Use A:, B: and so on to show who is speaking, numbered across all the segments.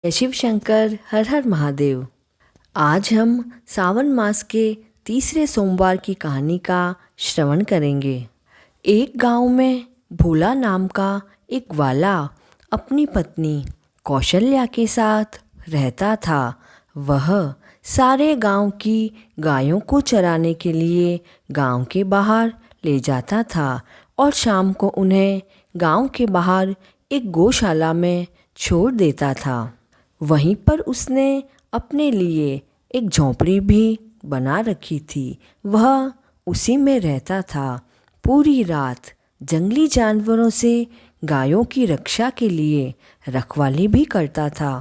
A: जय शिव शंकर, हर हर महादेव। आज हम सावन मास के तीसरे सोमवार की कहानी का श्रवण करेंगे। एक गांव में भोला नाम का एक वाला अपनी पत्नी कौशल्या के साथ रहता था। वह सारे गांव की गायों को चराने के लिए गांव के बाहर ले जाता था और शाम को उन्हें गांव के बाहर एक गौशाला में छोड़ देता था। वहीं पर उसने अपने लिए एक झोंपड़ी भी बना रखी थी। वह उसी में रहता था। पूरी रात जंगली जानवरों से गायों की रक्षा के लिए रखवाली भी करता था।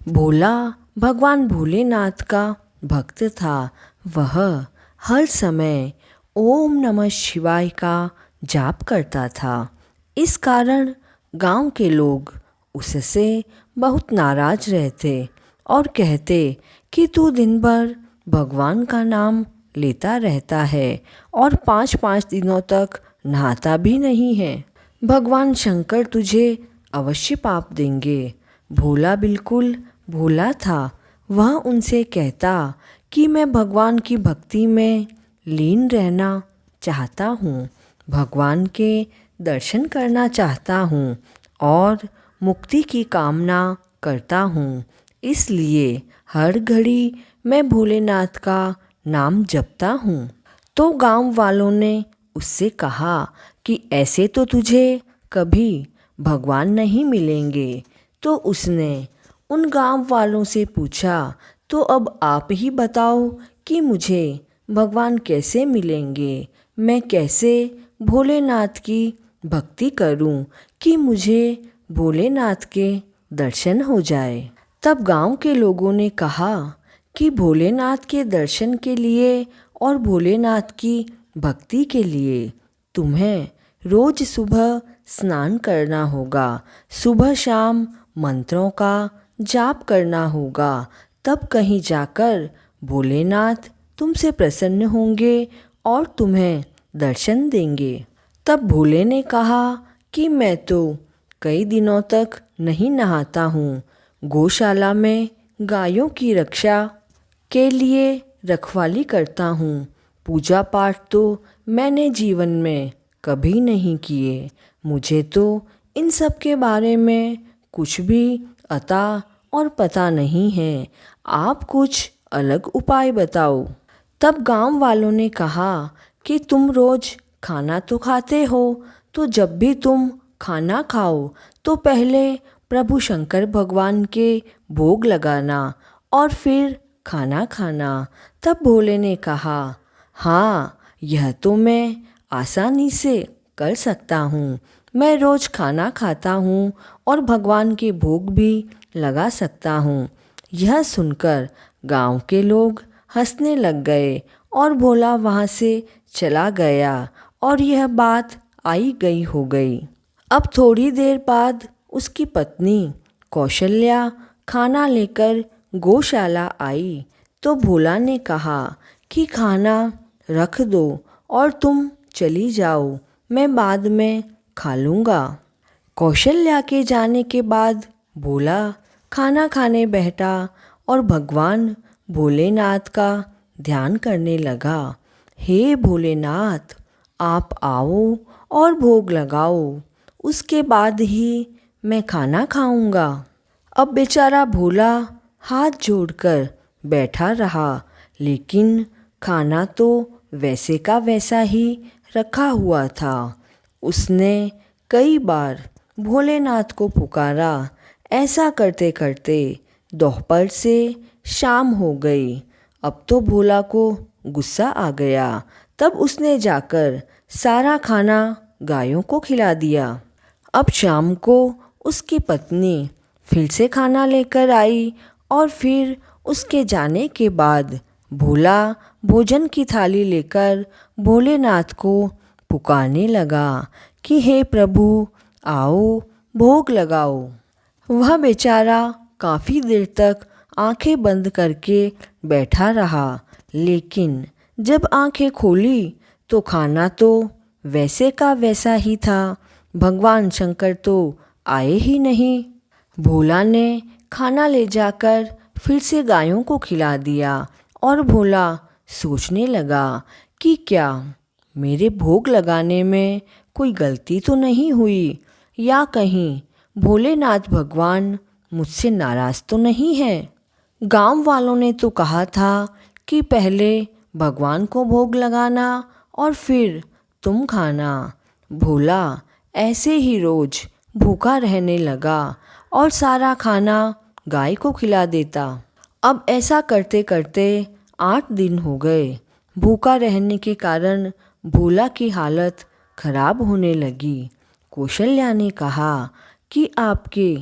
A: भोला भगवान भोलेनाथ का भक्त था। वह हर समय ओम नमः शिवाय का जाप करता था। इस कारण गांव के लोग उससे बहुत नाराज रहते और कहते कि तू दिन भर भगवान का नाम लेता रहता है और 5-5 दिनों तक नहाता भी नहीं है। भगवान शंकर तुझे अवश्य पाप देंगे। भोला बिल्कुल भोला था। वह उनसे कहता कि मैं भगवान की भक्ति में लीन रहना चाहता हूँ, भगवान के दर्शन करना चाहता हूँ और मुक्ति की कामना करता हूँ। इसलिए हर घड़ी मैं भोलेनाथ का नाम जपता हूँ। तो गांव वालों ने उससे कहा कि ऐसे तो तुझे कभी भगवान नहीं मिलेंगे। तो उसने उन गांव वालों से पूछा, तो अब आप ही बताओ कि मुझे भगवान कैसे मिलेंगे, मैं कैसे भोलेनाथ की भक्ति करूं कि मुझे भोलेनाथ के दर्शन हो जाए। तब गांव के लोगों ने कहा कि भोलेनाथ के दर्शन के लिए और भोलेनाथ की भक्ति के लिए तुम्हें रोज सुबह स्नान करना होगा, सुबह शाम मंत्रों का जाप करना होगा। तब कहीं जाकर भोलेनाथ तुमसे प्रसन्न होंगे और तुम्हें दर्शन देंगे। तब भोले ने कहा कि मैं तो कई दिनों तक नहीं नहाता हूँ। गौशाला में गायों की रक्षा के लिए रखवाली करता हूँ। पूजा पाठ तो मैंने जीवन में कभी नहीं किए। मुझे तो इन सब के बारे में कुछ भी अता और पता नहीं है। आप कुछ अलग उपाय बताओ। तब गांव वालों ने कहा कि तुम रोज खाना तो खाते हो, तो जब भी तुम खाना खाओ तो पहले प्रभु शंकर भगवान के भोग लगाना और फिर खाना खाना। तब भोले ने कहा, हाँ, यह तो मैं आसानी से कर सकता हूँ। मैं रोज़ खाना खाता हूँ और भगवान के भोग भी लगा सकता हूँ। यह सुनकर गांव के लोग हंसने लग गए और भोला वहाँ से चला गया और यह बात आई गई हो गई। अब थोड़ी देर बाद उसकी पत्नी कौशल्या खाना लेकर गौशाला आई। तो भोला ने कहा कि खाना रख दो और तुम चली जाओ, मैं बाद में खा लूँगा। कौशल्या के जाने के बाद भोला खाना खाने बैठा और भगवान भोलेनाथ का ध्यान करने लगा। हे भोलेनाथ, आप आओ और भोग लगाओ, उसके बाद ही मैं खाना खाऊंगा। अब बेचारा भोला हाथ जोड़कर बैठा रहा, लेकिन खाना तो वैसे का वैसा ही रखा हुआ था। उसने कई बार भोलेनाथ को पुकारा। ऐसा करते करते दोपहर से शाम हो गई। अब तो भोला को गुस्सा आ गया। तब उसने जाकर सारा खाना गायों को खिला दिया। अब शाम को उसकी पत्नी फिर से खाना लेकर आई और फिर उसके जाने के बाद भोला भोजन की थाली लेकर भोलेनाथ को पुकारने लगा कि हे प्रभु, आओ भोग लगाओ। वह बेचारा काफ़ी देर तक आंखें बंद करके बैठा रहा, लेकिन जब आंखें खोली तो खाना तो वैसे का वैसा ही था। भगवान शंकर तो आए ही नहीं। भोला ने खाना ले जाकर फिर से गायों को खिला दिया और भोला सोचने लगा कि क्या मेरे भोग लगाने में कोई गलती तो नहीं हुई, या कहीं भोलेनाथ भगवान मुझसे नाराज़ तो नहीं है। गांव वालों ने तो कहा था कि पहले भगवान को भोग लगाना और फिर तुम खाना। भोला ऐसे ही रोज भूखा रहने लगा और सारा खाना गाय को खिला देता। अब ऐसा करते करते 8 दिन हो गए। भूखा रहने के कारण भोला की हालत खराब होने लगी। कौशल्या ने कहा कि आपके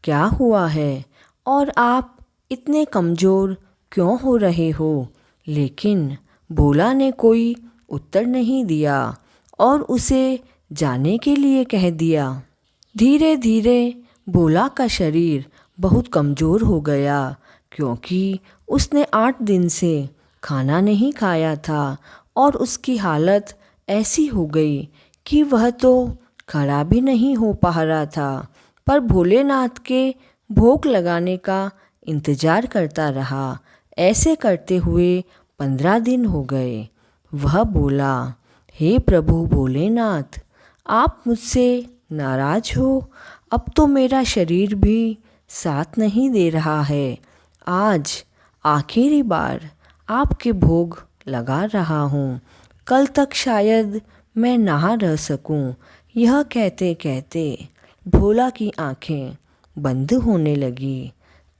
A: क्या हुआ है और आप इतने कमज़ोर क्यों हो रहे हो? लेकिन भोला ने कोई उत्तर नहीं दिया और उसे जाने के लिए कह दिया। धीरे धीरे भोला का शरीर बहुत कमज़ोर हो गया क्योंकि उसने 8 दिन से खाना नहीं खाया था और उसकी हालत ऐसी हो गई कि वह तो खड़ा भी नहीं हो पा रहा था, पर भोलेनाथ के भोग लगाने का इंतज़ार करता रहा। ऐसे करते हुए 15 दिन हो गए। वह बोला, हे प्रभु भोलेनाथ, आप मुझसे नाराज़ हो? अब तो मेरा शरीर भी साथ नहीं दे रहा है। आज आखिरी बार आपके भोग लगा रहा हूँ। कल तक शायद मैं ना रह सकूँ। यह कहते कहते भोला की आंखें बंद होने लगी।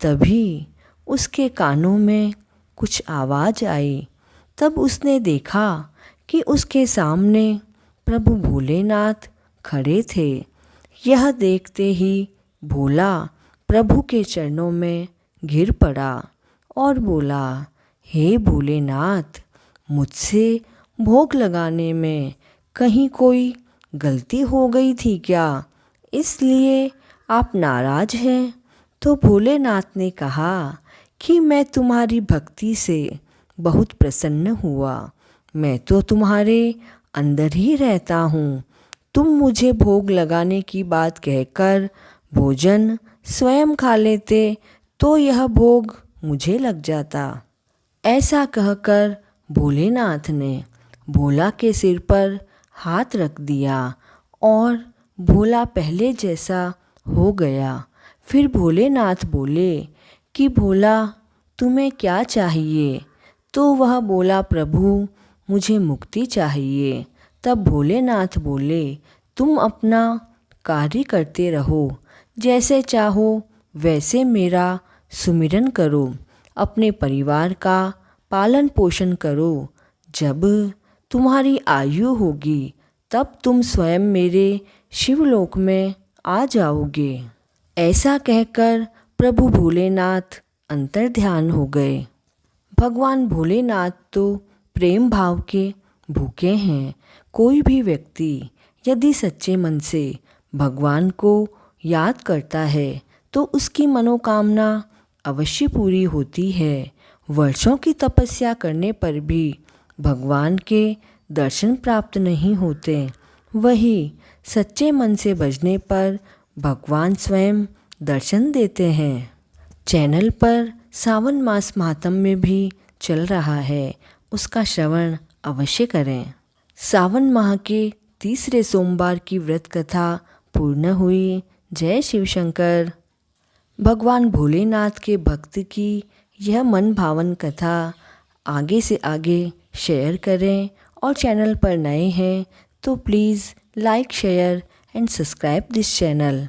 A: तभी उसके कानों में कुछ आवाज़ आई। तब उसने देखा कि उसके सामने प्रभु भोलेनाथ खड़े थे। यह देखते ही भोला प्रभु के चरणों में गिर पड़ा और बोला, हे भोलेनाथ, मुझसे भोग लगाने में कहीं कोई गलती हो गई थी क्या, इसलिए आप नाराज़ हैं? तो भोलेनाथ ने कहा कि मैं तुम्हारी भक्ति से बहुत प्रसन्न हुआ। मैं तो तुम्हारे अंदर ही रहता हूँ। तुम मुझे भोग लगाने की बात कहकर भोजन स्वयं खा लेते तो यह भोग मुझे लग जाता। ऐसा कहकर भोलेनाथ ने भोला के सिर पर हाथ रख दिया और भोला पहले जैसा हो गया। फिर भोलेनाथ बोले कि भोला, तुम्हें क्या चाहिए? तो वह बोला, प्रभु, मुझे मुक्ति चाहिए। तब भोलेनाथ बोले, तुम अपना कार्य करते रहो, जैसे चाहो वैसे मेरा सुमिरन करो, अपने परिवार का पालन पोषण करो। जब तुम्हारी आयु होगी तब तुम स्वयं मेरे शिवलोक में आ जाओगे। ऐसा कहकर प्रभु भोलेनाथ अंतर्ध्यान हो गए। भगवान भोलेनाथ तो प्रेम भाव के भूखे हैं। कोई भी व्यक्ति यदि सच्चे मन से भगवान को याद करता है तो उसकी मनोकामना अवश्य पूरी होती है। वर्षों की तपस्या करने पर भी भगवान के दर्शन प्राप्त नहीं होते, वही सच्चे मन से भजने पर भगवान स्वयं दर्शन देते हैं। चैनल पर सावन मास महात्म्य भी चल रहा है, उसका श्रवण अवश्य करें। सावन माह के तीसरे सोमवार की व्रत कथा पूर्ण हुई। जय शिव शंकर। भगवान भोलेनाथ के भक्त की यह मन भावन कथा आगे से आगे शेयर करें और चैनल पर नए हैं तो please like, share and subscribe this channel.